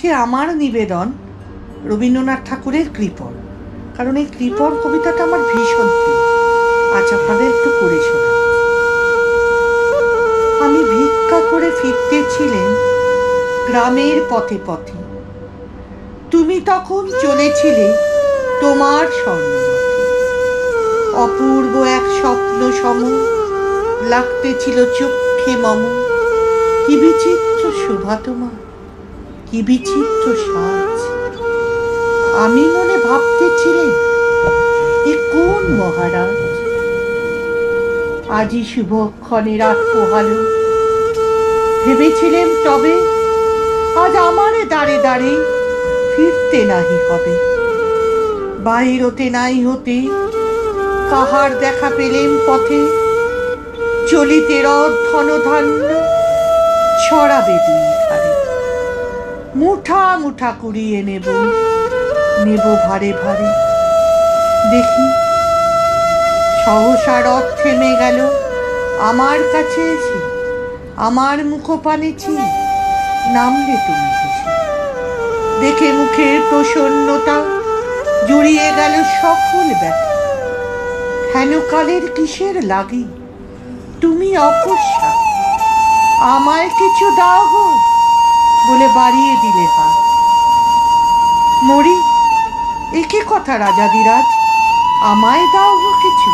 আজকে আমার নিবেদন রবীন্দ্রনাথ ঠাকুরের কৃপণ, কারণ এই কৃপণ কবিতাটা আমার ভীষণ প্রিয়। আজ আপনাদের একটু করে শোনাচ্ছি। আমি ভিক্ষা করে ফিরতেছিলেন গ্রামের পথে পথে, তুমি তখন চলেছিলে তোমার স্বর্ণপথে। অপূর্ব এক স্বপ্ন সম লাগতেছিল চক্ষে মম। কি বিচিত্র শোভা তোমার, কি বিচিত্র সাজ। আমি মনে ভাবতেছিলেন এ কোন মহারাজ। আজি শুভক্ষণে রাত পোহালো, ভেবেছিলেন তবে আজ আমারে দাঁড়ে দাঁড়ে ফিরতে নাহি হবে। বাহিরতে নাই হতে কাহার দেখা পেলেন পথে, চলিতে রথ ধন ধান্য ছড়াবে দুই ধারে। মুঠা মুঠা কুড়িয়ে নেব নেব ভারে ভারে। দেখি সহসা রথ থেমে গেল আমার কাছে এসে, আমার মুখপানে চেয়ে নামলে তুমি হেসে। দেখে মুখের প্রসন্নতা জুড়িয়ে গেল সকল ব্যথা। হেনকালের কিসের লাগি তুমি অকস্মা, আমায় কিছু দাও গো বলে বাড়িয়ে দিলে হাত। মরি একে কথা রাজাদিরাজ, আমায় দাও গো কিছু,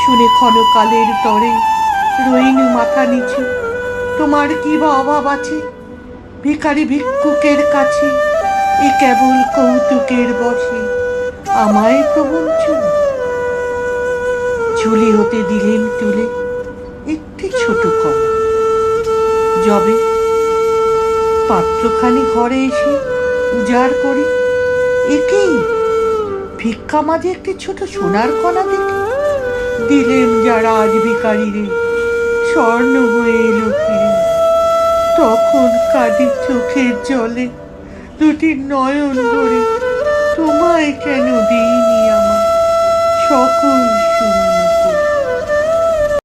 শুনে ক্ষণকালের তরে রইনু মাথা নিচু। তোমার কি বা অভাব আছে ভিখারি ভিক্ষুকের কাছে, এ কেবল কৌতুকের বসে আমায় প্রবঞ্চন। ঝুলি হতে দিলেন তুলে একটি ছোট কলা, যবে পাত্রখানি ঘরে এসে উজাড় করে, একেই ভিক্ষা মাঝে একটি ছোট সোনার কণা দেখে দিলেন যারা আজ ভিখারিরে স্বর্ণ হয়ে এলো ফিরে। তখন কাঁদি চোখের জলে দুটি নয়ন ভরে।